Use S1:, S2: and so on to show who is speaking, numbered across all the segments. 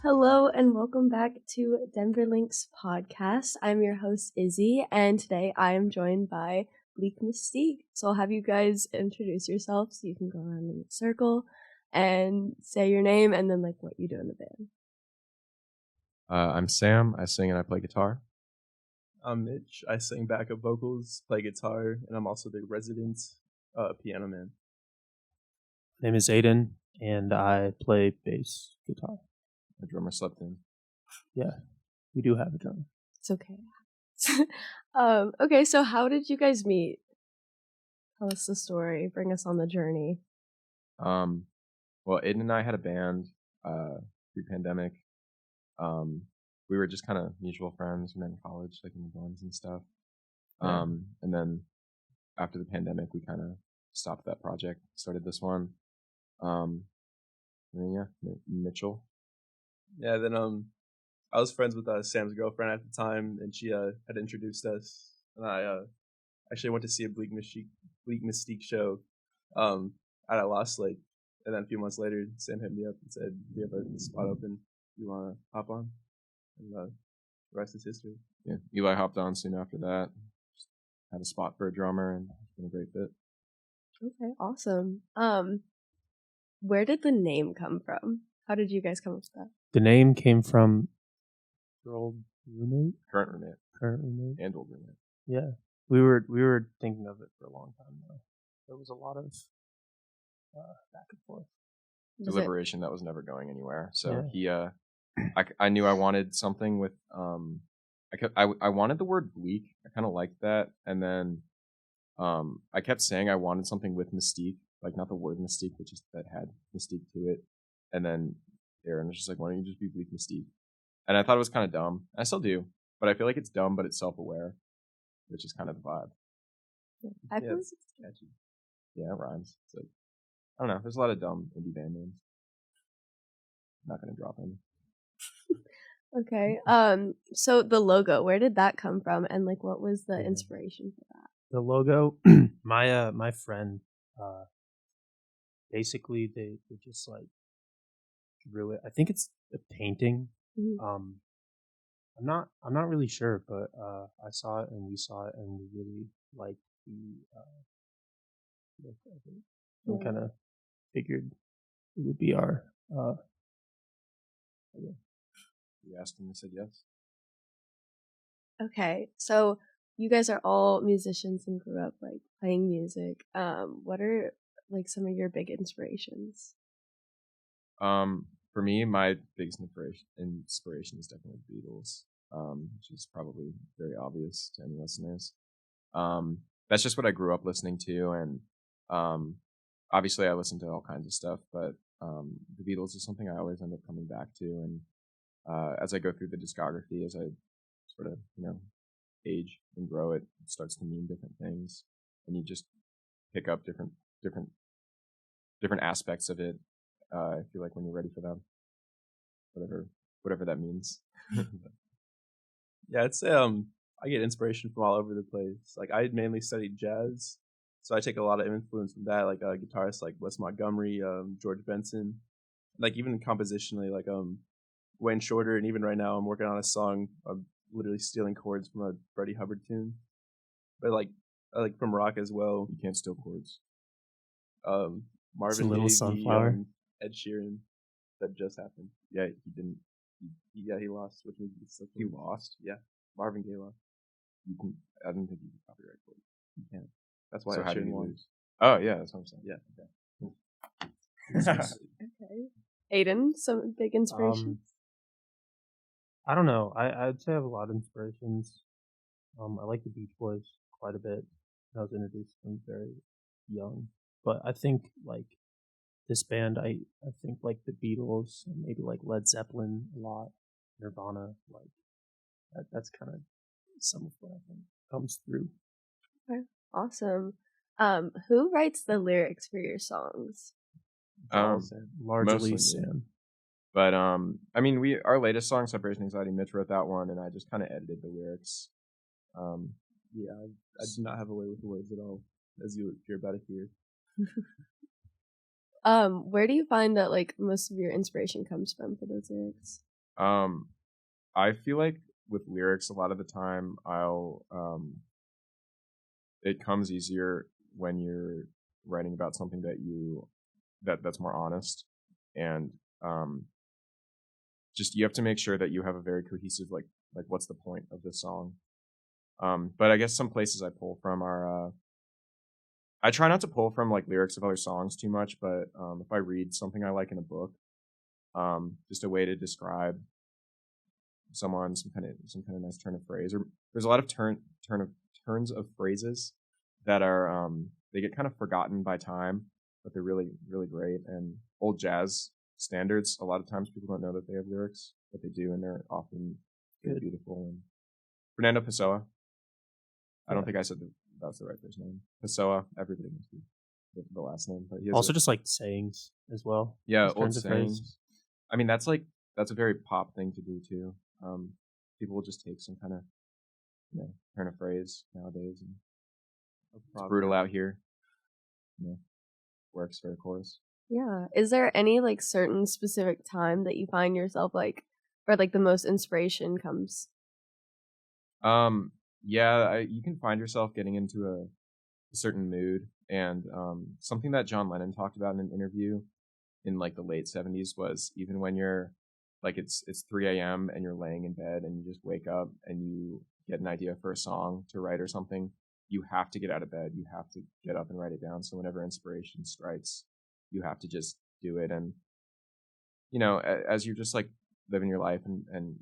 S1: Hello and welcome back to Denver Lynx podcast. I'm your host Izzy, and today I am joined by Bleak Mystique. So I'll have you guys introduce yourselves. So you can go around in a circle and say your name and then what you do in the band.
S2: I'm Sam. I sing and I play guitar.
S3: I'm Mitch. I sing backup vocals, play guitar, and I'm also the resident piano man.
S4: My name is Aiden, and I play bass guitar.
S2: My drummer slept in.
S4: Yeah, we do have a drummer.
S1: It's okay. Okay, so how did you guys meet? Tell us the story. Bring us on the journey.
S2: Well, Aiden and I had a band pre-pandemic. We were just kind of mutual friends. We met in college, in the dorms and stuff.
S4: Yeah.
S2: And then after the pandemic, we kind of stopped that project, started this one. And then, Mitchell.
S3: Yeah, then I was friends with Sam's girlfriend at the time, and she had introduced us. And I actually went to see a Bleak Mystique show at Lost Lake. And then a few months later, Sam hit me up and said, "Do you have a spot open? You want to hop on?" And the rest is history.
S2: Yeah, Eli hopped on soon after that. Just had a spot for a drummer, and it's been a great fit.
S1: Okay, awesome. Where did the name come from? How did you guys come up with that?
S4: The name came from your old roommate?
S2: Current roommate. And old roommate.
S4: Yeah. We were thinking of it for a long time now. There was a lot of back and forth.
S2: Deliberation that was never going anywhere. So
S4: yeah.
S2: I knew I wanted something with I wanted the word bleak. I kind of liked that, and then I kept saying I wanted something with mystique, not the word mystique, but just that had mystique to it. And then Aaron was just like, "Why don't you just be Bleak Mystique?" And I thought it was kind of dumb. I still do, but I feel like it's dumb, but it's self-aware, which is kind of the vibe.
S1: I feel
S3: it's catchy.
S2: Yeah, it rhymes. It's I don't know. There's a lot of dumb indie band names. I'm not gonna drop any.
S1: Okay. So the logo, where did that come from, and what was the inspiration for that?
S4: The logo, my friend, basically they just drew it. I think it's a painting.
S1: Mm-hmm.
S4: I'm not really sure, but I saw it and we saw it and we really liked the look of it. And kind of figured it would be our.
S2: We asked and they said yes.
S1: Okay, so you guys are all musicians and grew up playing music. What are some of your big inspirations?
S2: For me, my biggest inspiration is definitely the Beatles, which is probably very obvious to any listeners. That's just what I grew up listening to, and obviously I listen to all kinds of stuff, but the Beatles is something I always end up coming back to, and as I go through the discography, as I sort of age and grow, it starts to mean different things, and you just pick up different aspects of it. I feel like when you're ready for them, whatever that means.
S3: Yeah, I'd say I get inspiration from all over the place. I mainly studied jazz, so I take a lot of influence from that, guitarists like Wes Montgomery, George Benson, even compositionally, Wayne Shorter, and even right now I'm working on a song. I'm literally stealing chords from a Freddie Hubbard tune, but I like from rock as well.
S2: You can't steal chords.
S3: Marvin
S4: Gaye, Little Sunflower,
S3: Ed Sheeran, that just happened.
S2: Yeah, he didn't.
S3: He lost. Which means
S2: he lost.
S3: Yeah, Marvin Gaye lost.
S2: I didn't think you could copyright chords.
S3: You can't. That's why
S2: so
S3: Ed
S2: how did
S3: Sheeran
S2: he
S3: won.
S2: lose? Oh yeah, that's what I'm saying.
S3: Yeah.
S1: Okay. Aiden, some big inspirations?
S4: I don't know. I'd say I have a lot of inspirations. I like the Beach Boys quite a bit. I was introduced to them very young. But I think this band, I think the Beatles and maybe Led Zeppelin a lot, Nirvana, that's kind of some of what I think comes through.
S1: Okay, awesome. Who writes the lyrics for your songs?
S4: Largely Sam.
S2: But I mean, our latest song, Separation Anxiety, Mitch wrote that one, and I just kind of edited the lyrics.
S3: Yeah, I do not have a way with the words at all, as you're about to hear.
S1: Where do you find that most of your inspiration comes from for those lyrics?
S2: I feel like with lyrics, a lot of the time it comes easier when you're writing about something that's more honest, and just you have to make sure that you have a very cohesive like what's the point of this song. But I guess some places I pull from are I try not to pull from like lyrics of other songs too much, but if I read something I like in a book, just a way to describe someone, some kind of nice turn of phrase, or there's a lot of turns of phrases that are they get kind of forgotten by time, but they're really really great. And old jazz standards, a lot of times people don't know that they have lyrics, but they do, and they're often very beautiful. And Fernando Pessoa, I don't think I said that's the right first name. Pessoa, everybody must be the last name, but he has
S4: Also just like sayings as well.
S2: yeah,
S4: Just
S2: old
S4: turns of phrase.
S2: sayings. I mean, that's a very pop thing to do too. People will just take some kind of turn of phrase nowadays, and it's brutal out here. Works for a chorus.
S1: Yeah. Is there any like certain specific time that you find yourself like, or like the most inspiration comes?
S2: Yeah, you can find yourself getting into a certain mood, and something that John Lennon talked about in an interview in like the late 70s was even when you're like it's 3 a.m. and you're laying in bed and you just wake up and you get an idea for a song to write or something, you have to get out of bed, you have to get up and write it down. So whenever inspiration strikes, you have to just do it. And as you're just like living your life and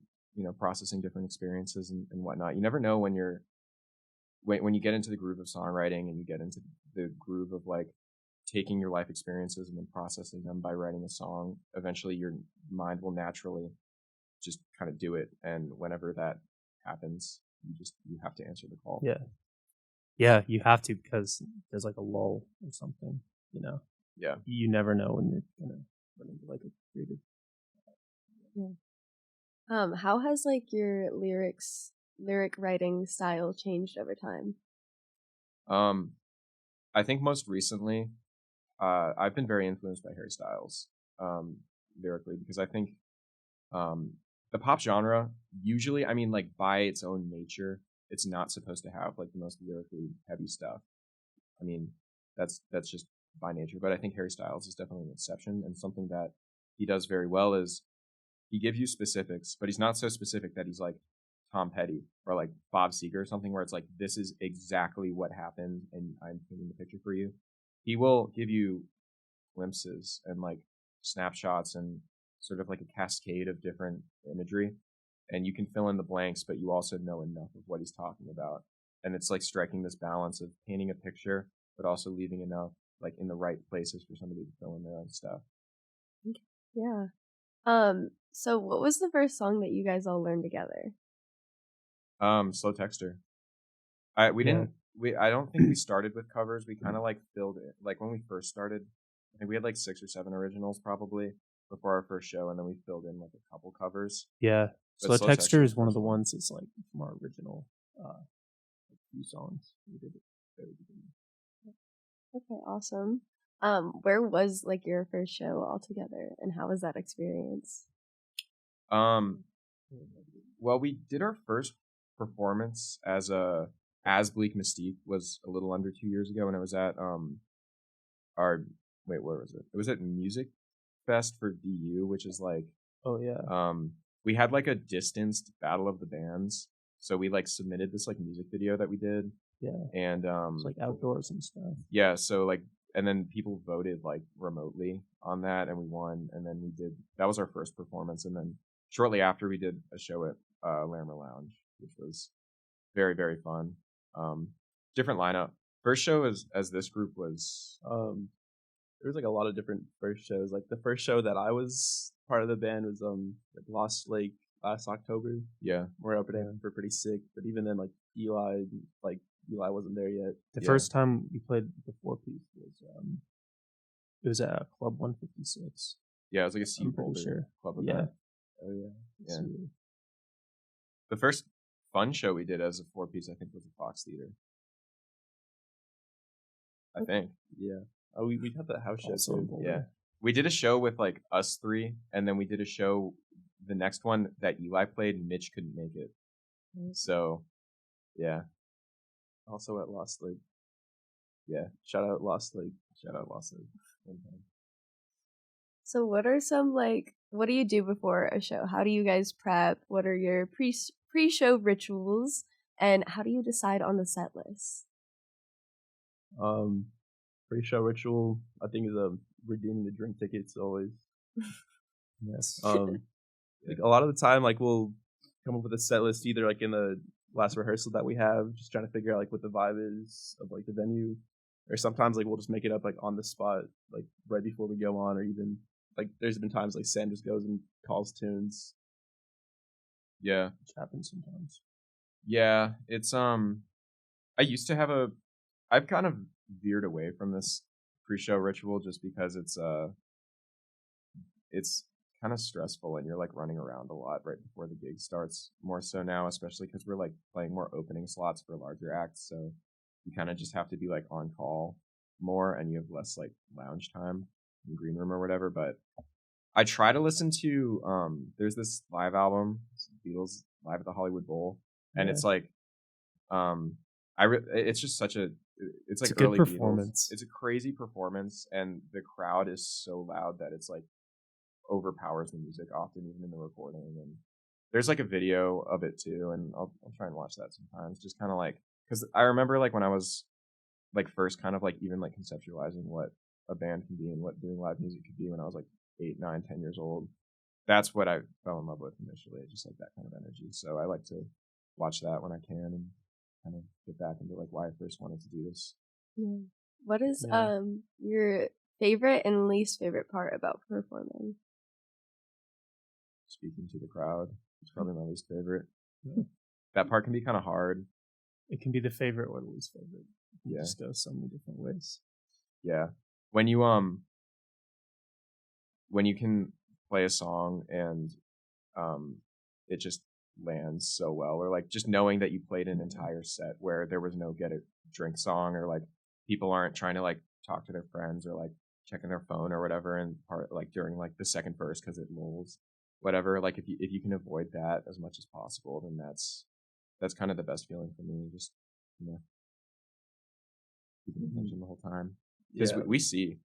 S2: processing different experiences and whatnot, you never know when you get into the groove of songwriting and you get into the groove of like taking your life experiences and then processing them by writing a song, eventually your mind will naturally just kind of do it. And whenever that happens, you have to answer the call.
S4: Yeah, you have to, because there's like a lull or something,
S2: Yeah.
S4: You never know when you're gonna run into like a creative.
S1: Yeah. How has like your lyric writing style changed over time?
S2: I think most recently, I've been very influenced by Harry Styles, lyrically, because I think the pop genre usually, I mean, like by its own nature, it's not supposed to have like the most lyrically heavy stuff. I mean, that's just by nature. But I think Harry Styles is definitely an exception, and something that he does very well is he gives you specifics, but he's not so specific that he's like Tom Petty or like Bob Seger or something where it's like, this is exactly what happened and I'm painting the picture for you. He will give you glimpses and like snapshots and sort of like a cascade of different imagery, and you can fill in the blanks, but you also know enough of what he's talking about. And it's like striking this balance of painting a picture, but also leaving enough like in the right places for somebody to fill in their own stuff.
S1: Yeah. So what was the first song that you guys all learned together?
S2: Slow Texter. I don't think we started with covers. We kind of like filled it. Like when we first started, I think we had like 6 or 7 originals probably before our first show, and then we filled in like a couple covers.
S4: Yeah.
S2: But
S4: Slow Texture is one of the ones that's like more original. Few songs we did at the very beginning.
S1: Okay, awesome. Where was like your first show all together, and how was that experience?
S2: Well, we did our first performance as Bleak Mystique was a little under 2 years ago, and it was at where was it? It was at Music Fest for DU, which is like we had like a distanced battle of the bands, so we like submitted this like music video that we did.
S4: Yeah.
S2: And
S4: it's like outdoors and stuff.
S2: Yeah, so like, and then people voted like remotely on that, and we won. And then that was our first performance, and then shortly after we did a show at Larimer Lounge, which was very very fun. Different lineup. First show as this group was
S3: there was like a lot of different first shows. Like the first show that I was part of the band was like Lost Lake last October.
S2: Yeah,
S3: we're opening for Pretty Sick, but even then like Eli wasn't there yet.
S4: The first time we played the 4-piece was at Club 156.
S2: Yeah, it was like a Sea Boulder club event.
S3: Oh yeah.
S2: The first fun show we did as a 4-piece, I think, was the Fox Theater. I think.
S3: Yeah. Oh, we had that house show too.
S2: Yeah. We did a show with like us 3, and then we did a show the next one that Eli played, Mitch couldn't make it. So, yeah.
S3: Also at Lost Lake. Yeah, shout out Lost Lake.
S2: Shout out Lost Lake.
S1: So what are some what do you do before a show? How do you guys prep? What are your pre-show rituals? And how do you decide on the set list?
S3: Pre-show ritual, I think, is redeeming the drink tickets always.
S4: Yes.
S3: Like a lot of the time, like we'll come up with a set list either like in the last rehearsal that we have, just trying to figure out like what the vibe is of like the venue, or sometimes like we'll just make it up like on the spot, like right before we go on, or even like there's been times like Sam just goes and calls tunes.
S2: Yeah,
S3: Which happens sometimes.
S2: yeah. It's I used to have I've kind of veered away from this pre-show ritual just because it's kind of stressful and you're like running around a lot right before the gig starts, more so now, especially because we're like playing more opening slots for larger acts, so you kind of just have to be like on call more and you have less like lounge time in green room or whatever. But I try to listen to there's this live album, Beatles Live at the Hollywood Bowl, and it's like it's just such it's like
S4: a good
S2: early
S4: performance.
S2: Beatles. It's a crazy performance, and the crowd is so loud that it's like overpowers the music often, even in the recording. And there's like a video of it too, and I'll try and watch that sometimes, just kind of like, because I remember like when I was like first kind of like even like conceptualizing what a band can be and what doing live music could be when I was like 8, 9, 10 years old. That's what I fell in love with initially, just like that kind of energy. So I like to watch that when I can and kind of get back into like why I first wanted to do this.
S1: Yeah. What is your favorite and least favorite part about performing?
S2: Speaking to the crowd is probably my least favorite. Yeah. That part can be kind of hard.
S4: It can be the favorite or the least favorite.
S2: Yeah,
S4: just go so many different ways.
S2: Yeah, when you can play a song and it just lands so well, or like just knowing that you played an entire set where there was no get a drink song, or like people aren't trying to like talk to their friends or like checking their phone or whatever, and part like during like the second verse because it lulls, whatever. Like if you can avoid that as much as possible, then that's kind of the best feeling for me. Just keeping attention the whole time, because we see,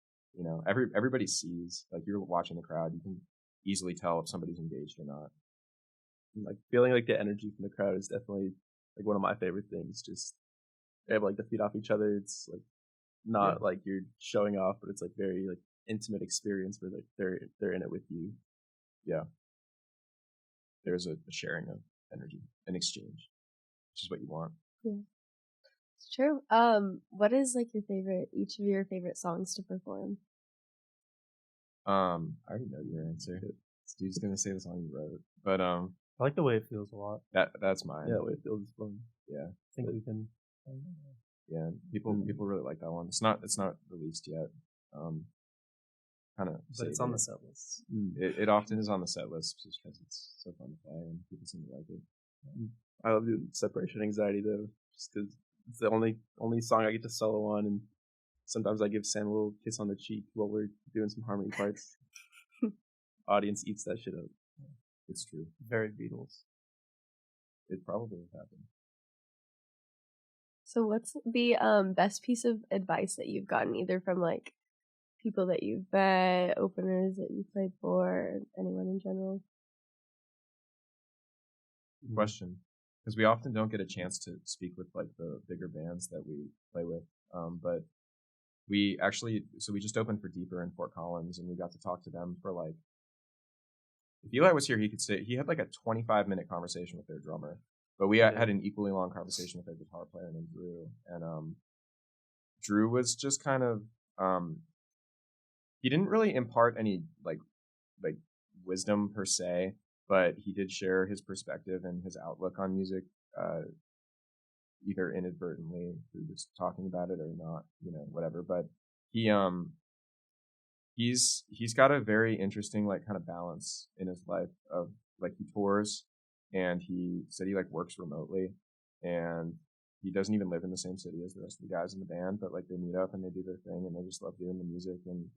S2: everybody sees. Like you're watching the crowd, you can easily tell if somebody's engaged or not.
S3: Like feeling like the energy from the crowd is definitely like one of my favorite things. Just able like to feed off each other. It's like not like you're showing off, but it's like very like intimate experience where like they're in it with you.
S2: Yeah, there's a sharing of energy, an exchange, which is what you want.
S1: Yeah, it's true. What is like each of your favorite songs to perform?
S2: I already know your answer. Steve's gonna say the song you wrote, but
S4: I like The Way It Feels a lot.
S2: That's mine.
S3: Yeah, The Way It Feels is fun.
S2: Yeah,
S4: I think we can.
S2: Yeah, people really like that one. It's not released yet. Kind of,
S3: but it's on the set list.
S2: It often is on the set list just because it's so fun to play and people seem to like it.
S3: I love doing Separation Anxiety though, just because it's the only song I get to solo on, and sometimes I give Sam a little kiss on the cheek while we're doing some harmony parts. Audience eats that shit up.
S2: It's true.
S4: Very Beatles.
S2: It probably would happen.
S1: So what's the best piece of advice that you've gotten, either from like people that you've met, openers that you played for, anyone in general?
S2: Good question, because we often don't get a chance to speak with like the bigger bands that we play with, but we just opened for Deeper in Fort Collins, and we got to talk to them for like, if Eli was here, he could say he had like a 25-minute conversation with their drummer, but we had an equally long conversation with their guitar player named Drew, and Drew was just kind of he didn't really impart any like wisdom per se, but he did share his perspective and his outlook on music, either inadvertently through just talking about it or not, whatever. But he's got a very interesting like kind of balance in his life of like he tours, and he said he like works remotely, and he doesn't even live in the same city as the rest of the guys in the band, but like they meet up and they do their thing and they just love doing the music. And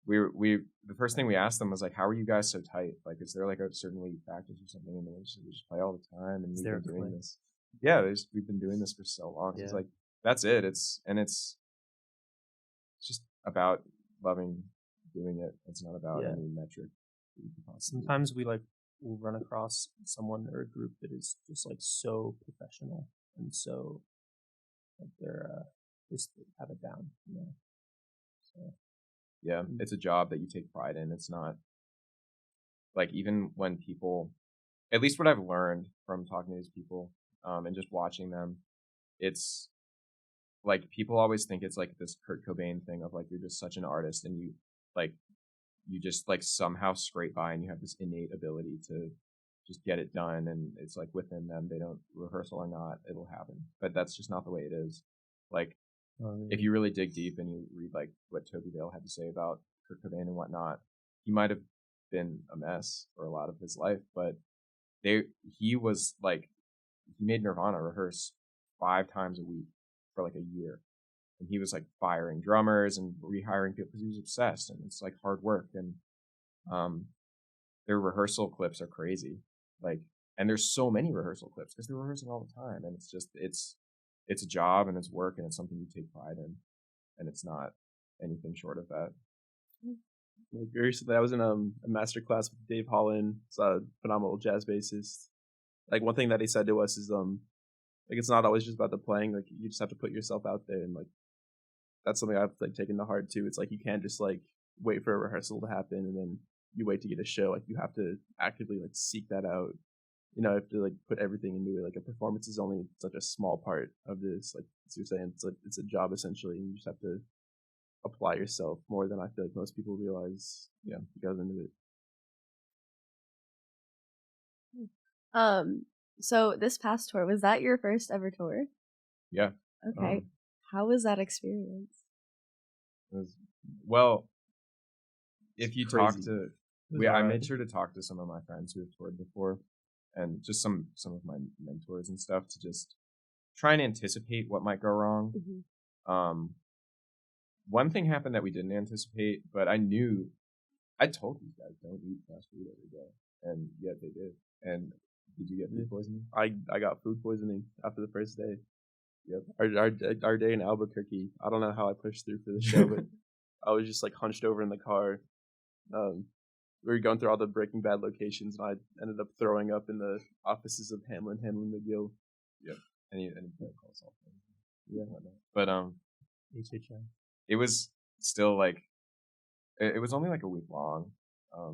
S2: the first thing we asked them was like, how are you guys so tight? Like, is there like a certain way you practice or something? And we just play all the time, and we've been doing this. Yeah, we've been doing this for so long. Yeah. It's like that's it. It's just about loving doing it. It's not about any metric.
S4: Sometimes we'll run across someone or a group that is just like so professional and so like they're just have it down, you know. So
S2: yeah, it's a job that you take pride in. It's not like, even when people, at least what I've learned from talking to these people, and just watching them, it's like people always think it's like this Kurt Cobain thing of like, you're just such an artist and you just like somehow scrape by and you have this innate ability to just get it done, and it's like within them. They don't rehearsal or not, it'll happen. But that's just not the way it is. Like, if you really dig deep and you read like what Toby Vale had to say about Kurt Cobain and whatnot, he might have been a mess for a lot of his life, but he was like, he made Nirvana rehearse 5 times a week for like a year, and he was like firing drummers and rehiring people because he was obsessed, and it's like hard work. And their rehearsal clips are crazy, like, and there's so many rehearsal clips because they're rehearsing all the time, and it's just it's a job and it's work and it's something you take pride in, and it's not anything short of that.
S3: Like recently, I was in a master class with Dave Holland. It's a phenomenal jazz bassist. Like, one thing that he said to us is like, it's not always just about the playing. Like, you just have to put yourself out there, and like that's something I've like taken to heart too. It's like, you can't just like wait for a rehearsal to happen and then you wait to get a show. Like, you have to actively like seek that out. You know, you have to like put everything into it. Like, a performance is only such a small part of this. Like, as you're saying, it's a job essentially, and you just have to apply yourself more than I feel like most people realize. Yeah, you goes into
S1: it. So this past tour, was that your first ever tour?
S2: Yeah.
S1: Okay. How was that experience?
S2: Well, if you
S3: crazy.
S2: talk to, I made sure to talk to some of my friends who have toured before, and just some of my mentors and stuff, to just try and anticipate what might go wrong. Mm-hmm. One thing happened that we didn't anticipate, but I told these guys, don't eat fast food every day, and yet they did. And did you get food poisoning?
S3: I got food poisoning after the first day.
S2: Yep.
S3: Our day in Albuquerque, I don't know how I pushed through for the show, but I was just like hunched over in the car. We were going through all the Breaking Bad locations, and I ended up throwing up in the offices of Hamlin McGill.
S2: Yep. Any calls off. Yeah. But
S4: HHN.
S2: It was still like, it was only like a week long.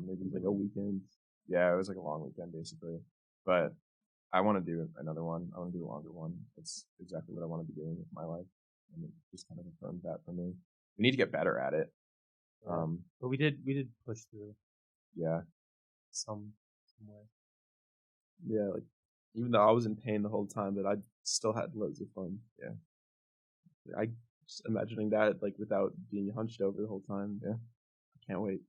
S2: Maybe
S3: like a weekend.
S2: Yeah, it was like a long weekend basically. But I want to do another one. I want to do a longer one. It's exactly what I want to be doing with my life, and it just kind of affirmed that for me. We need to get better at it.
S4: But we did push through.
S2: Yeah.
S4: Some way.
S3: Yeah, like, even though I was in pain the whole time, but I still had loads of fun.
S2: Yeah.
S3: I just imagining that, like, without being hunched over the whole time. Yeah. I can't wait.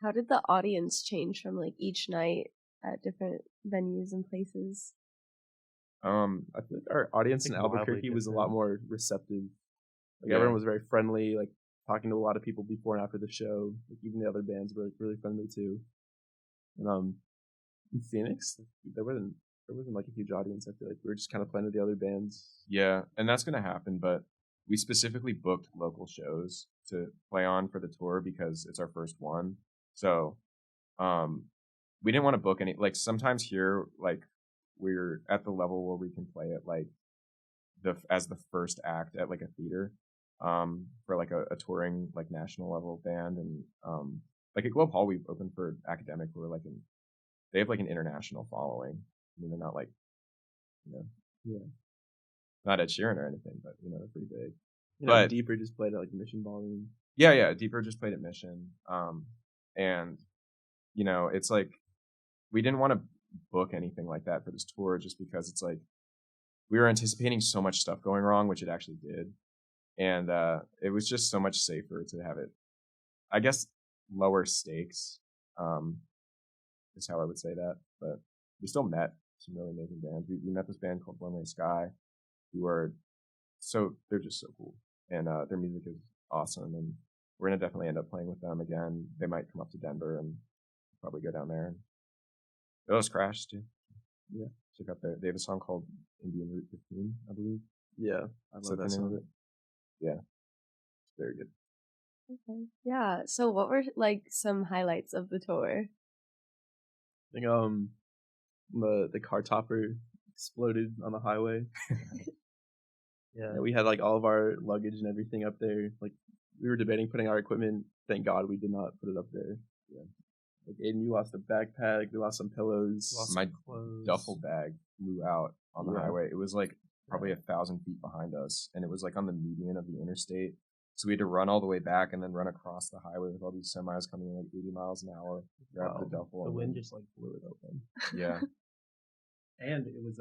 S1: How did the audience change from like each night at different venues and places?
S3: I think our audience in Albuquerque was a lot more receptive. Like, everyone was very friendly, like talking to a lot of people before and after the show. Like, even the other bands were like really friendly too. And in Phoenix, there wasn't like a huge audience. I feel like we were just kind of playing with the other bands.
S2: Yeah, and that's gonna happen, but we specifically booked local shows to play on for the tour because it's our first one. So we didn't want to book any, like, sometimes here, like, we're at the level where we can play it like as the first act at like a theater, for like a touring like national level band. And like at Globe Hall we've opened for Academic, who are like they have like an international following. I mean, they're not like, not Ed Sheeran or anything, but they're pretty big.
S3: But Deeper just played at like Mission Ballroom.
S2: Yeah, Deeper just played at Mission. And it's like, we didn't want to book anything like that for this tour, just because it's like we were anticipating so much stuff going wrong, which it actually did. And it was just so much safer to have it, I guess, lower stakes, is how I would say that. But we still met some really amazing bands. We met this band called One Way Sky, they're just so cool, and their music is awesome. And we're gonna definitely end up playing with them again. They might come up to Denver and probably go down there. They'll just crash too.
S3: Yeah.
S2: Check out they have a song called Indian Route 15, I believe.
S3: Yeah, I love that song.
S2: Yeah, it's very good.
S1: Okay. Yeah. So what were like some highlights of the tour?
S3: I think the car topper exploded on the highway.
S4: Yeah.
S3: We had like all of our luggage and everything up there. Like we were debating putting our equipment. Thank God we did not put it up there. Yeah. Like Aiden, you lost a backpack. We lost some pillows.
S2: My duffel bag flew out on the highway. It was like probably 1,000 feet behind us, and it was like on the median of the interstate. So we had to run all the way back and then run across the highway with all these semis coming in like 80 miles an hour. Grab the duffel.
S4: The wind just like blew it open.
S2: Yeah.
S4: And it was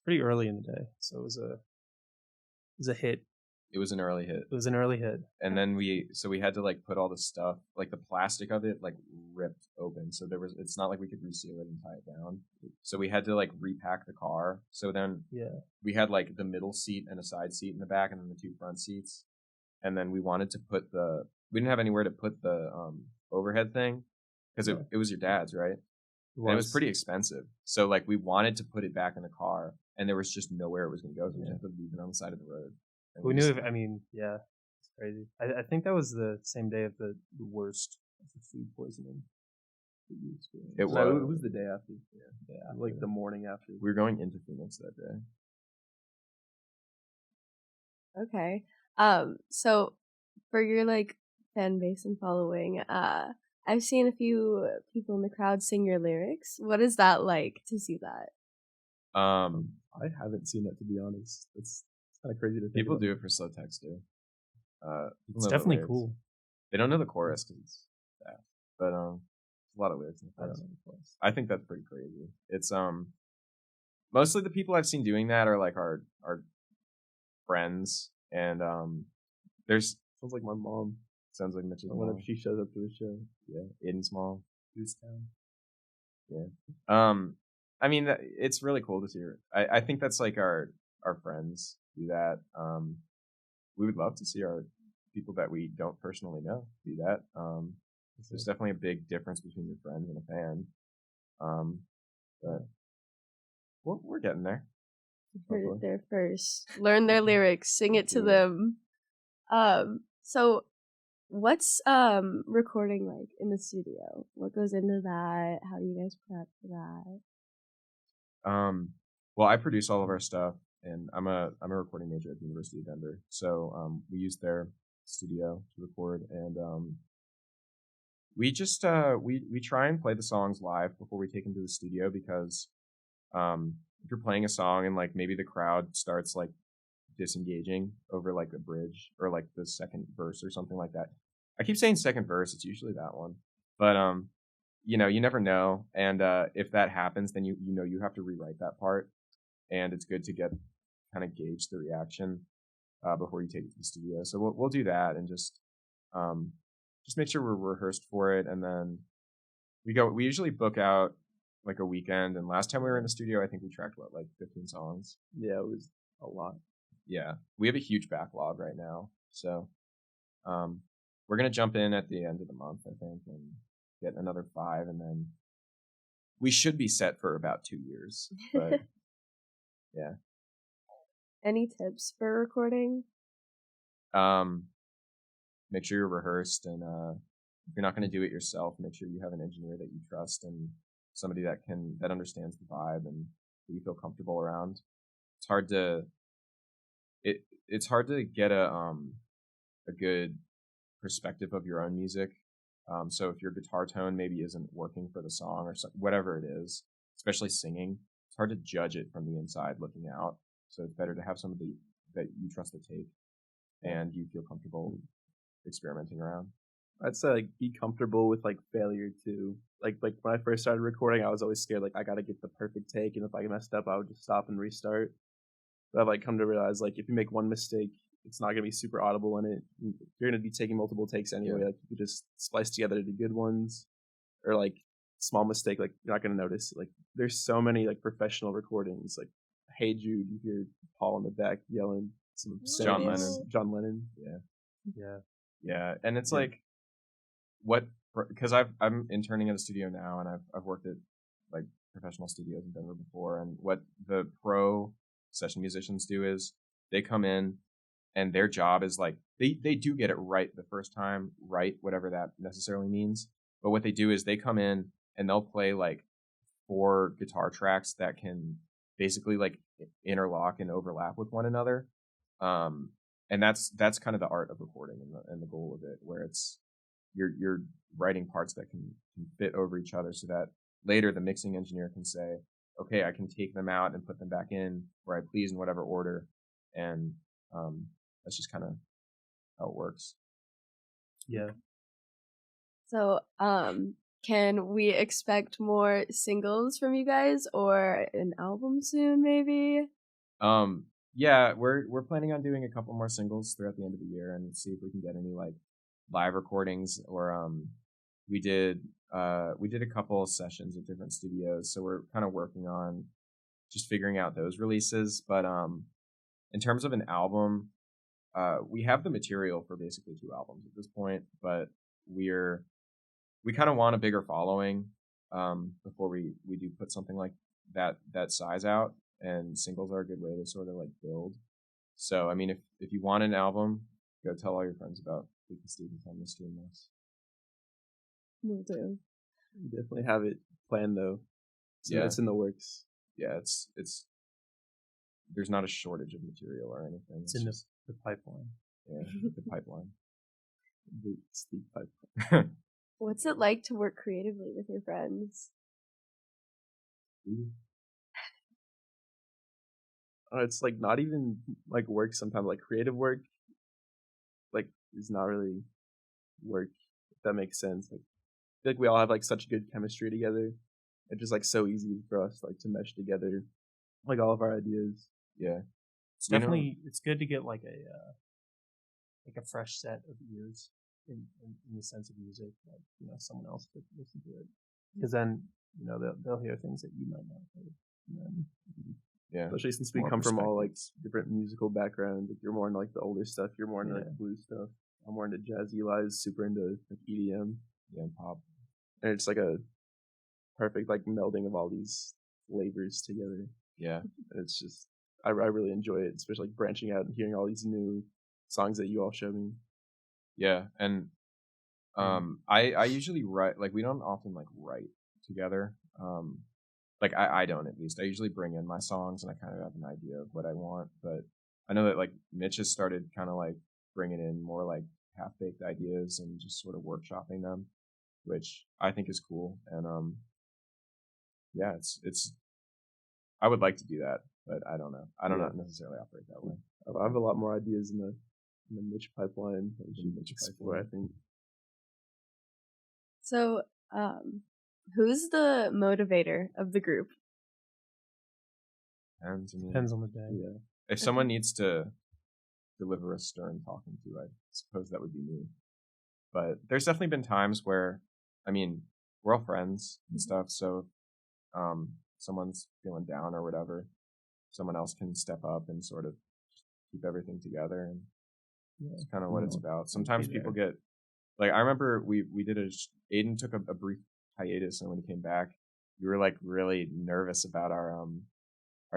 S4: pretty early in the day, so it was a hit.
S2: It was an early hit.
S4: It was an early hit.
S2: And then we had to like put all the stuff, like the plastic of it, like ripped open. So it's not like we could reseal it and tie it down. So we had to like repack the car. So then we had like the middle seat and a side seat in the back and then the 2 front seats. And then we wanted to we didn't have anywhere to put the overhead thing because it was your dad's, right? And it was pretty expensive. So like we wanted to put it back in the car and there was just nowhere it was going to go. So we had to leave it on the side of the road.
S4: We knew it's crazy. I think that was the same day of the worst of the food poisoning that you experienced.
S3: It was the day after. Yeah, like the morning after.
S2: We were going into Phoenix that day.
S1: Okay. So for your like fan base and following, I've seen a few people in the crowd sing your lyrics. What is that like to see that?
S3: I haven't seen that, to be honest. It's kind of crazy to think
S2: people
S3: about.
S2: do it for slow text too.
S4: It's definitely cool.
S2: They don't know the chorus because it's fast, but there's a lot of lyrics in the chorus. I think that's pretty crazy. It's mostly the people I've seen doing that are like our friends, and there's
S3: sounds like my mom.
S2: Sounds like Mitch's mom.
S3: Whenever she shows up to a show,
S2: Aiden's mom,
S3: Goostown.
S2: I mean it's really cool to see her. I think that's like our friends do that. We would love to see our people that we don't personally know do that. There's definitely a big difference between your friend and a fan. But we're getting there.
S1: Heard it there first. Learn their lyrics, sing it to them. So what's recording like in the studio? What goes into that? How do you guys prep for that?
S2: Well, I produce all of our stuff, and I'm a recording major at the University of Denver. So we use their studio to record, and we just we try and play the songs live before we take them to the studio, because if you're playing a song and like maybe the crowd starts like disengaging over like a bridge or like the second verse or something like that. I keep saying second verse, it's usually that one. But you know, you never know, and if that happens, then you know you have to rewrite that part, and it's good to get kind of gauge the reaction before you take it to the studio. So we'll do that and just make sure we're rehearsed for it, and then we usually book out like a weekend, and last time we were in the studio, I think we tracked like 15 songs.
S3: Yeah, it was a lot.
S2: Yeah, we have a huge backlog right now, so we're gonna jump in at the end of the month, I think, and get another 5, and then we should be set for about 2 years. But yeah.
S1: Any tips for recording?
S2: Make sure you're rehearsed, and if you're not going to do it yourself, make sure you have an engineer that you trust and somebody that understands the vibe and that you feel comfortable around. It's hard to get a good perspective of your own music. So if your guitar tone maybe isn't working for the song or whatever it is, especially singing, it's hard to judge it from the inside looking out. So it's better to have somebody that you trust to take and you feel comfortable experimenting around.
S3: I'd say like be comfortable with like failure too. Like when I first started recording, I was always scared like I gotta get the perfect take, and if I messed up, I would just stop and restart. But I've like come to realize like if you make one mistake, it's not gonna be super audible in it. You're gonna be taking multiple takes anyway. Like you could just splice together the good ones, or like small mistake, like you're not gonna notice. Like there's so many like professional recordings. Like Hey Jude, you hear Paul in the back yelling some
S2: John Lennon.
S3: John Lennon.
S4: Yeah.
S2: Yeah, and it's
S3: Yeah.
S2: like because I'm interning at a studio now, and I've worked at like professional studios in Denver before, and what the pro session musicians do is they come in and their job is like they do get it right the first time, right, whatever that necessarily means. But what they do is they come in and they'll play like 4 guitar tracks that can basically like interlock and overlap with one another. And that's kind of the art of recording and the goal of it, where it's you're writing parts that can fit over each other, so that later the mixing engineer can say, okay, I can take them out and put them back in where I please in whatever order, and that's just kind of how it works.
S4: Yeah.
S1: So, can we expect more singles from you guys or an album soon, maybe?
S2: Yeah, we're planning on doing a couple more singles throughout the end of the year and see if we can get any like live recordings, or we did a couple of sessions at different studios, so we're kind of working on just figuring out those releases. But in terms of an album, we have the material for basically 2 albums at this point, but we kind of want a bigger following before we do put something like that size out, and singles are a good way to sort of like build. So I mean, if you want an album, go tell all your friends about Bleak Mystique and tell them to stream this.
S1: Will do.
S3: We definitely have it planned though. So
S2: Yeah.
S3: it's in the works.
S2: Yeah, it's there's not a shortage of material or anything.
S4: It's in
S2: just,
S4: the pipeline.
S2: yeah, the pipeline.
S3: The steep pipeline.
S1: What's it like to work creatively with your friends?
S3: It's like not even like work sometimes, like creative work like is not really work, if that makes sense. Like I feel like we all have like such good chemistry together. It's just like so easy for us like to mesh together like all of our ideas.
S2: Yeah,
S4: It's definitely it's good to get like a fresh set of ears in the sense of music, like someone else could listen to it, because then they'll hear things that you might not have heard. And then,
S2: yeah,
S3: especially since we
S2: more
S3: come from all like
S2: perspectives.
S3: different musical backgrounds. Like you're more into like the older stuff. You're more into
S4: Yeah.
S3: like blues stuff. I'm more into jazz. Eli's super into like EDM.
S2: Yeah, and pop.
S3: And it's like a perfect like melding of all these flavors together.
S2: Yeah,
S3: And it's just I really enjoy it, especially like branching out and hearing all these new songs that you all show me.
S2: yeah, and I usually write, like we don't often like write together. Like I don't, at least. I usually bring in my songs and I kind of have an idea of what I want, but I know that like Mitch has started kind of like bringing in more like half-baked ideas and just sort of workshopping them, which I think is cool. And yeah, it's I would like to do that, but I don't know. I don't necessarily operate that way.
S3: I have a lot more ideas in the Mitch pipeline than she
S2: Mitch
S3: explore, I think.
S1: So, who's the motivator of the group?
S4: Depends on the day.
S3: Yeah.
S2: If someone needs to deliver a stern talking to, I suppose that would be me. But there's definitely been times where, I mean, we're all friends and stuff, so someone's feeling down or whatever, someone else can step up and sort of keep everything together, and that's kind of what it's about. Sometimes people get, like, I remember we did Aiden took a brief hiatus, and when he came back, we were like really nervous about our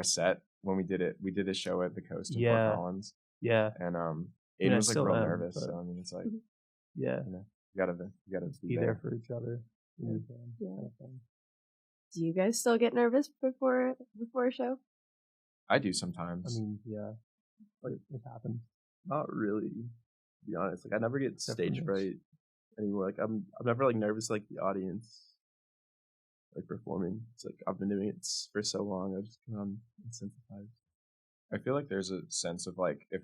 S2: set when we did it. We did a show at the Coast in Fort Collins.
S4: Yeah.
S2: And Aiden
S4: I
S2: was like
S4: still
S2: real
S4: am,
S2: nervous.
S4: but-
S2: So I mean, it's like,
S4: Yeah.
S2: you gotta
S4: Be there for each other.
S1: Yeah.
S4: Kind of thing.
S1: Do you guys still get nervous before a show?
S2: I do sometimes.
S4: I mean, yeah, like it happens.
S3: Not really, to be honest. Like I never get
S4: Except for
S3: stage
S4: Mitch.
S3: fright anymore. Like I'm never like nervous like the audience like performing. It's like I've been doing it for so long. I just become insensitized.
S2: I feel like there's a sense of like, if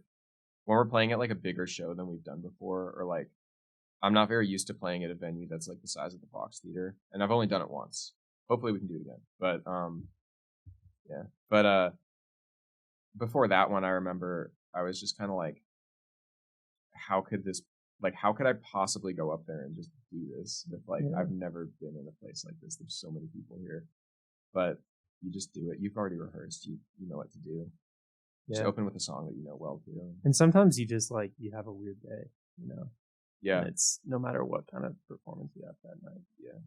S2: when we're playing at like a bigger show than we've done before, or like I'm not very used to playing at a venue that's like the size of the Fox Theater, and I've only done it once. Hopefully we can do it again. But yeah. But before that one, I remember I was just kind of like, how could I possibly go up there and just do this with like, I've never been in a place like this. There's so many people here, but you just do it. You've already rehearsed. You know what to do. Just open with a song that you know well too.
S4: And sometimes you just like you have a weird day,
S2: Yeah.
S3: And it's no matter what kind of performance you have that night.
S2: Yeah.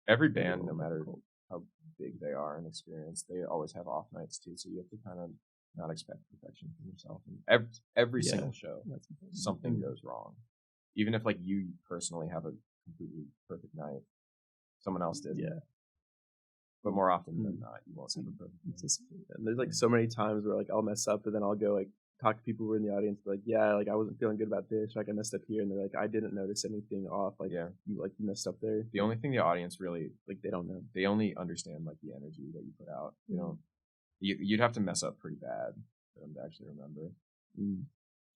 S2: Every band, no matter how big they are in experience, they always have off nights too. So you have to kind of not expect perfection from yourself. And every single show, something goes wrong. Even if like you personally have a completely perfect night, someone else did.
S3: Yeah.
S2: But more often than not, you won't have a perfect night.
S3: And there's like so many times where like I'll mess up, and then I'll go like talk to people who are in the audience, like, yeah, like I wasn't feeling good about this, like I messed up here, and they're like, I didn't notice anything off, like you messed up there.
S2: The only thing the audience really
S3: like they don't know.
S2: They only understand like the energy that you put out. You know, you'd have to mess up pretty bad for them to actually remember.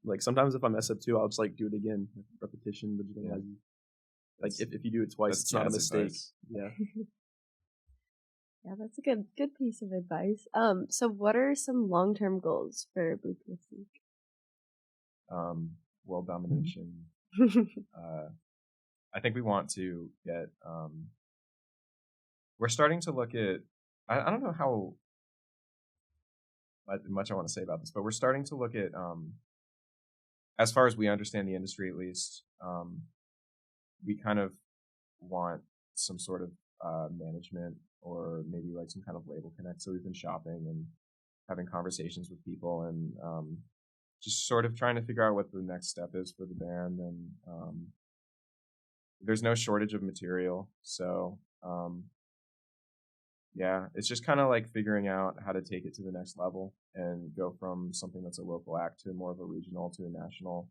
S3: Like sometimes if I mess up too, I'll just like do it again, repetition. But like if you do it twice, it's not a mistake. Advice. Yeah.
S1: Yeah, that's a good piece of advice. So what are some long-term goals for Bleak Mystique?
S2: World domination. I think we want to get. We're starting to look at. I don't know how much I want to say about this, but we're starting to look at. As far as we understand the industry, at least, we kind of want some sort of management or maybe like some kind of label connect. So we've been shopping and having conversations with people and just sort of trying to figure out what the next step is for the band. And there's no shortage of material. So yeah, it's just kind of like figuring out how to take it to the next level and go from something that's a local act to more of a regional to a national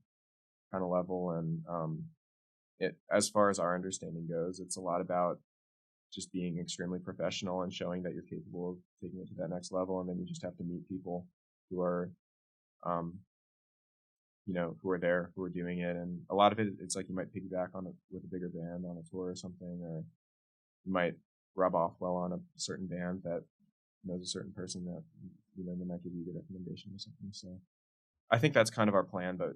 S2: kind of level. And as far as our understanding goes, it's a lot about just being extremely professional and showing that you're capable of taking it to that next level. And then you just have to meet people who are, who are there, who are doing it. And a lot of it, it's like you might piggyback with a bigger band on a tour or something, or you might rub off well on a certain band that knows a certain person that, they might give you a good recommendation or something. So I think that's kind of our plan, but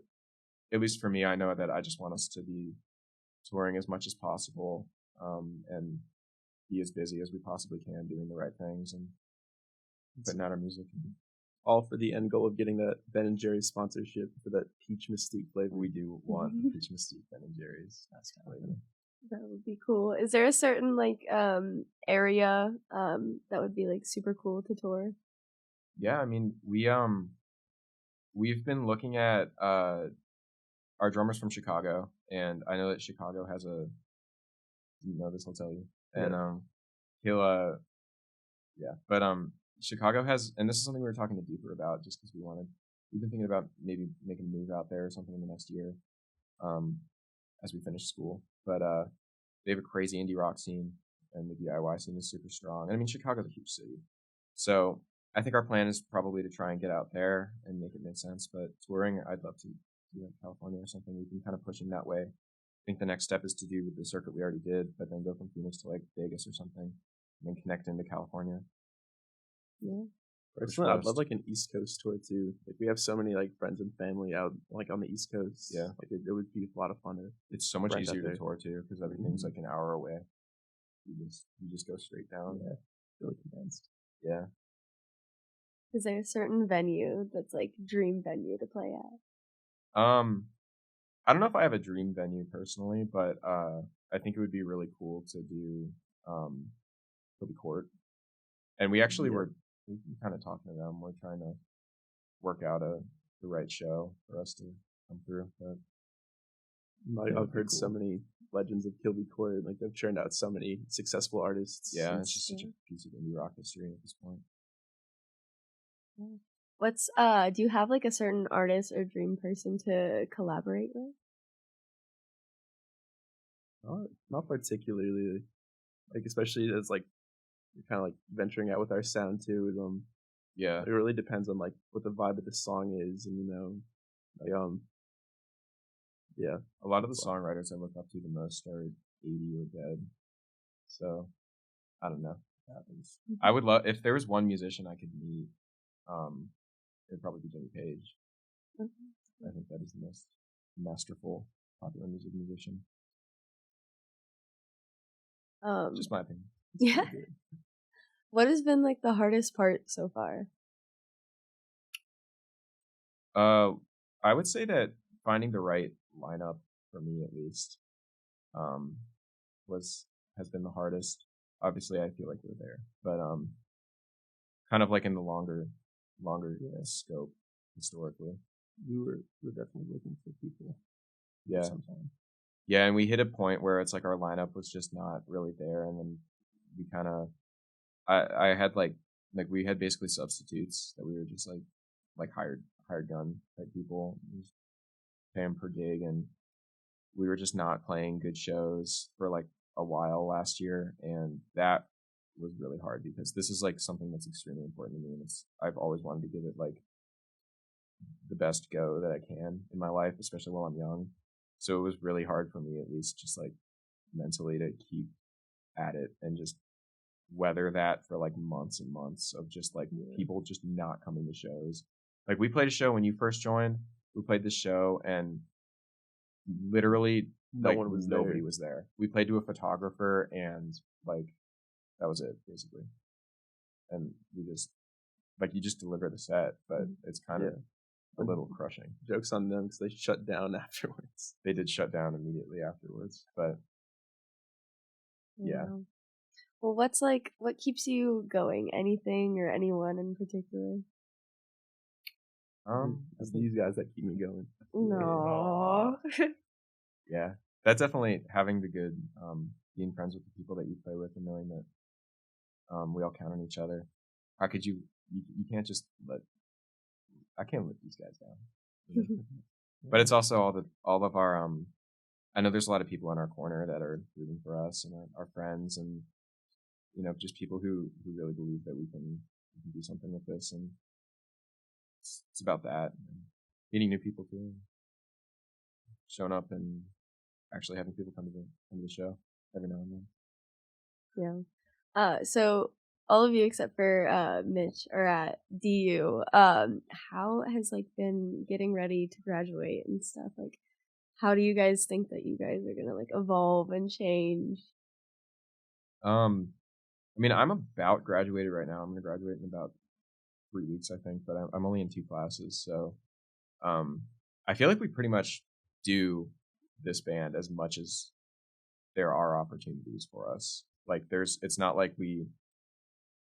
S2: at least for me, I know that I just want us to be touring as much as possible, and be as busy as we possibly can doing the right things and putting out our music.
S3: All for the end goal of getting that Ben and Jerry's sponsorship for that Peach Mystique flavor.
S2: We do want the Peach Mystique Ben and Jerry's. That's kind of
S1: That would be cool. Is there a certain area that would be like super cool to tour?
S2: Yeah, I mean we've been looking at our drummer's from Chicago, and I know that Chicago has a. You know this, I'll tell you. And he'll but Chicago has, and this is something we were talking to Deeper about, just because we've been thinking about maybe making a move out there or something in the next year, as we finish school. But they have a crazy indie rock scene, and the DIY scene is super strong. And I mean, Chicago's a huge city, so I think our plan is probably to try and get out there and make it make sense. But touring, I'd love to do California or something. We've been kind of pushing that way. I think the next step is to do the circuit we already did, but then go from Phoenix to like Vegas or something, and then connect into California.
S1: Yeah.
S3: Personally, I'd love like an East Coast tour too. Like we have so many like friends and family out like on the East Coast.
S2: Yeah,
S3: like it would be a lot of fun.
S2: It's so much easier to tour too because everything's like an hour away. You just go straight down.
S3: Yeah, really condensed.
S2: Yeah.
S1: Is there a certain venue that's like dream venue to play at?
S2: I don't know if I have a dream venue personally, but I think it would be really cool to do Kilby Court. And we actually were kind of talking to them. We're trying to work out the right show for us to come through. But
S3: I've heard so many legends of Kilby Court. Like they've churned out so many successful artists.
S2: Yeah, it's just such a piece of indie rock history at this point.
S1: What's do you have like a certain artist or dream person to collaborate with?
S3: Not particularly. Like especially as like we're kind of like venturing out with our sound too.
S2: Yeah,
S3: it really depends on like what the vibe of the song is, and yeah.
S2: A lot of the songwriters I look up to the most are 80 or dead. So I don't know what happens. I would love if there was one musician I could meet. It'd probably be Jimmy Page. I think that is the most masterful popular music musician. Just my opinion.
S1: Yeah. What has been like the hardest part so far?
S2: I would say that finding the right lineup for me at least, has been the hardest. Obviously, I feel like we're there, but kind of like in the longer scope historically.
S4: We're definitely looking for people.
S2: Yeah.
S4: Sometime.
S2: Yeah, and we hit a point where it's like our lineup was just not really there, and then we kind of, I had like we had basically substitutes that we were just like hired gun type people, just pay them per gig, and we were just not playing good shows for like a while last year, and that was really hard because this is like something that's extremely important to me, and I've always wanted to give it like the best go that I can in my life, especially while I'm young. So it was really hard for me, at least just like mentally, to keep at it and just weather that for like months and months of just like people just not coming to shows. Like we played a show when you first joined. We played this show and literally nobody was there. We played to a photographer and like that was it basically. And we just you just deliver the set, but it's kind of a little crushing.
S3: Joke's on them because they shut down afterwards.
S2: They did shut down immediately afterwards, but yeah.
S1: Well, what keeps you going? Anything or anyone in particular?
S3: It's these guys that keep me going.
S1: No.
S2: Yeah, that's definitely having the good, being friends with the people that you play with and knowing that we all count on each other. How could you can't just I can't let these guys down. You know? But it's also all of our, I know there's a lot of people in our corner that are rooting for us and our friends and, you know, just people who really believe that we can do something with this, and it's about that. And meeting new people too, showing up and actually having people come to the show every now and
S1: then. Yeah. So all of you except for Mitch are at DU. How has been getting ready to graduate and stuff? Like, how do you guys think that you guys are gonna evolve and change?
S2: I mean, I'm about graduated right now. I'm gonna graduate in about 3 weeks, I think, but I'm only in 2 classes, so I feel like we pretty much do this band as much as there are opportunities for us. Like it's not like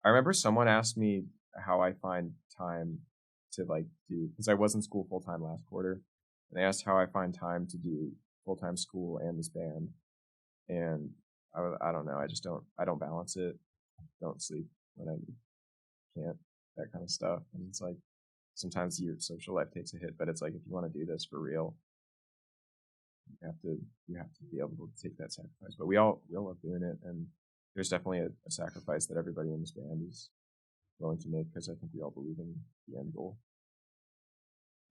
S2: I remember someone asked me how I find time to do, because I was in school full time last quarter, and they asked how I find time to do full time school and this band, and I don't know. I don't balance it. Don't sleep when I can't, that kind of stuff. And it's like sometimes your social life takes a hit, but it's like if you want to do this for real, you have to be able to take that sacrifice. But we all love doing it, and there's definitely a sacrifice that everybody in this band is willing to make, because I think we all believe in the end goal.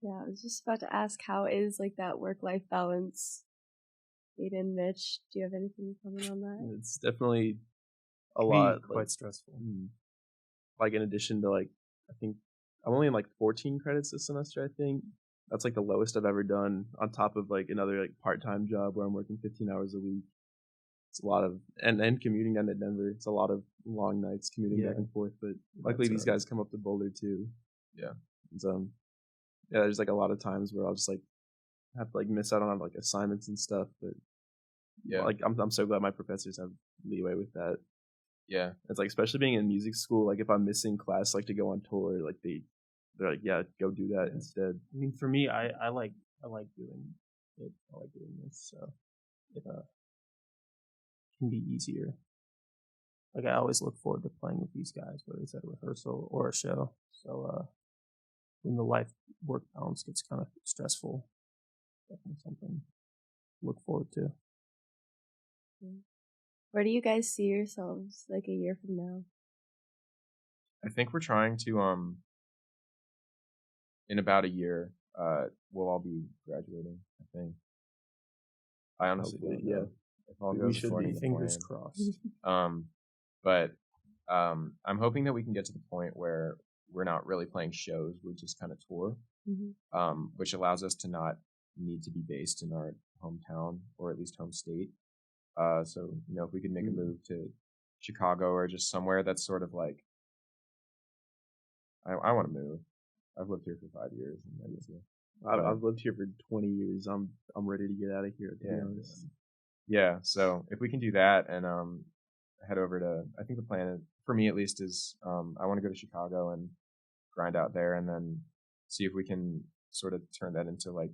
S1: Yeah, I was just about to ask, how is that work-life balance? Aiden, Mitch, do you have anything to comment on that?
S3: It's definitely a lot,
S4: quite stressful.
S3: Like in addition to I think I'm only in 14 credits this semester. I think that's the lowest I've ever done. On top of another part-time job where I'm working 15 hours a week. It's a lot of and commuting down to Denver. It's a lot of long nights commuting back and forth. But luckily these guys come up to Boulder too.
S2: Yeah.
S3: And, there's a lot of times where I'll just have to miss out on assignments and stuff. But yeah, I'm so glad my professors have leeway with that.
S2: Yeah,
S3: it's especially being in music school. If I'm missing class, to go on tour, they're like, yeah, go do that instead.
S4: I mean, for me, I like doing it. I like doing this, so it can be easier. I always look forward to playing with these guys, whether it's at a rehearsal or a show. So when the life-work balance gets kind of stressful, definitely something to look forward to.
S1: Where do you guys see yourselves a year from now?
S2: I think we're trying to in about a year we'll all be graduating, I think. I honestly don't know. If all goes according to
S4: fingers crossed.
S2: But I'm hoping that we can get to the point where we're not really playing shows, we just kind of tour, which allows us to not need to be based in our hometown or at least home state. So, if we could make a move to Chicago or just somewhere that's sort of I want to move. I've lived here for 5 years and I
S3: I've lived here for 20 years. I'm ready to get out of here, to be honest.
S2: Yeah, so if we can do that and head over to, I think the plan, for me at least, is I want to go to Chicago and grind out there, and then see if we can sort of turn that into like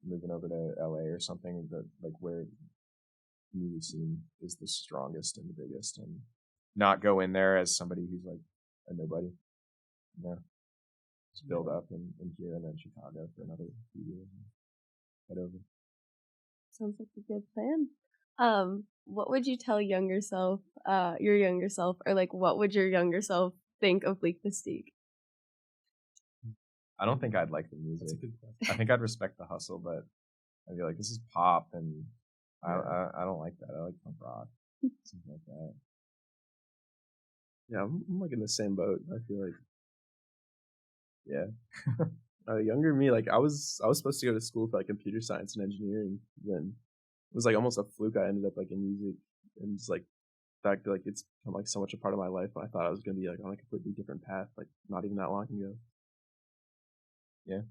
S2: moving over to LA or something, that like where music scene is the strongest and the biggest, and not go in there as somebody who's like a nobody. Just build up in here and then Chicago for another few years and head over.
S1: Sounds like a good plan. What would you tell your younger self, or like what would your younger self think of Bleak Mystique?
S2: I don't think I'd like the music.
S4: That's a good question.
S2: I think I'd respect the hustle, but I'd be like, this is pop, and I don't like that. I like punk rock, something like that.
S3: Yeah, I'm like in the same boat. I feel like, yeah. Younger me, like I was supposed to go to school for like computer science and engineering. Then it was like almost a fluke. I ended up like in music, and just like the fact that like it's become like so much a part of my life. I thought I was gonna be like on a completely different path, like not even that long ago.
S2: Yeah.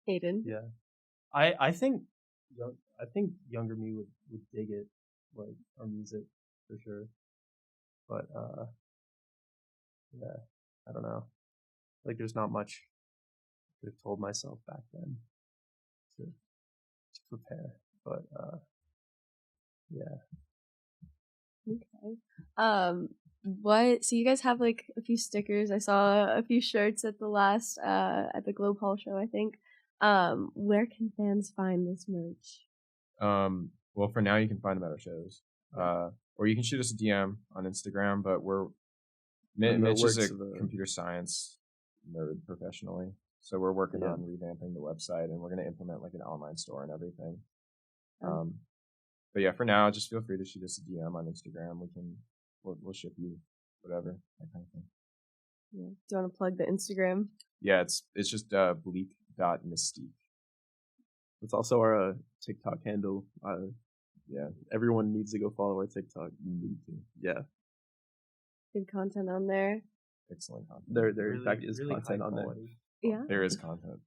S1: Hayden?
S4: Yeah. I think younger me would dig it, like our music for sure. But yeah, I don't know. Like there's not much I could have told myself back then to prepare. But yeah.
S1: Okay. So you guys have like a few stickers. I saw a few shirts at the last at the Globe Hall show, I think. Where can fans find this merch?
S2: Well, for now you can find them at our shows. Or you can shoot us a DM on Instagram, but Mitch is a computer science nerd professionally. So we're working on revamping the website, and we're going to implement like an online store and everything. But yeah, for now, just feel free to shoot us a DM on Instagram. We'll ship you whatever, that kind of thing.
S1: Yeah. Do you want to plug the Instagram?
S2: Yeah, it's just bleak.mystique.
S3: It's also our TikTok handle. Yeah, everyone needs to go follow our TikTok.
S2: You need to.
S3: Yeah.
S1: Good content on there.
S2: Excellent content.
S3: There
S4: really,
S3: in fact is
S4: really
S3: content on there.
S1: Yeah.
S2: There is content.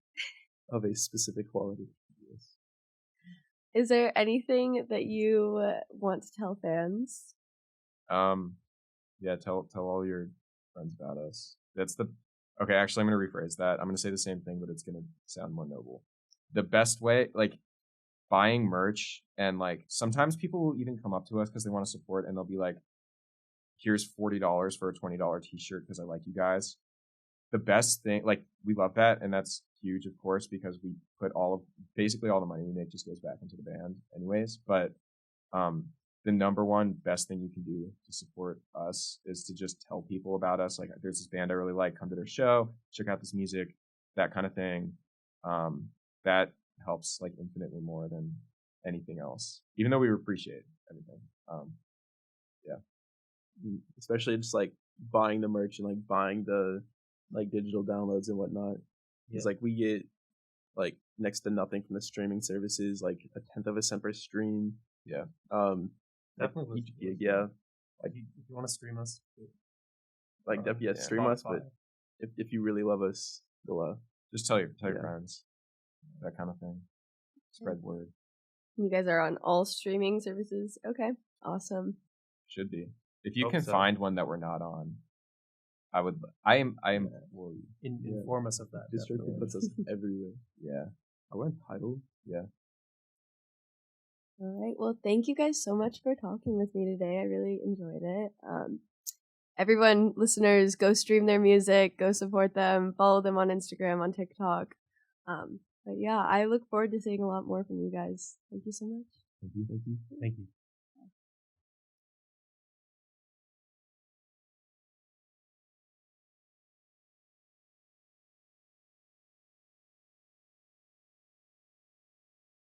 S3: Of a specific quality. Yes.
S1: Is there anything that you want to tell fans?
S2: Yeah, tell all your friends about us. Okay, actually I'm gonna rephrase that. I'm gonna say the same thing, but it's gonna sound more noble. The best way, like buying merch, and like sometimes people will even come up to us because they want to support, and they'll be like, here's $40 for a $20 t-shirt because I like you guys. The best thing, like we love that, and that's huge, of course, because we put basically all the money we make just goes back into the band anyways. But the number one best thing you can do to support us is to just tell people about us. Like, there's this band I really like, come to their show, check out this music, that kind of thing. That helps like infinitely more than anything else, even though we appreciate everything. Yeah.
S3: Especially just like buying the merch and like buying the like digital downloads and whatnot. It's like we get like next to nothing from the streaming services, like 1/10 of a cent per stream.
S2: Yeah.
S4: Definitely.
S3: Yeah.
S4: Like if you want to stream us,
S3: like stream us, but if you really love us, go
S2: just tell your friends, that kind of thing. Spread word.
S1: You guys are on all streaming services. Okay, awesome.
S2: Should be. If you can find one that we're not on, I am. Will
S4: inform us of that.
S3: District puts us everywhere.
S2: Yeah.
S3: I went Tidal. Yeah.
S1: All right. Well, thank you guys so much for talking with me today. I really enjoyed it. Everyone, listeners, go stream their music, go support them, follow them on Instagram, on TikTok. But yeah, I look forward to seeing a lot more from you guys. Thank you so much.
S2: Thank you.
S4: Thank you.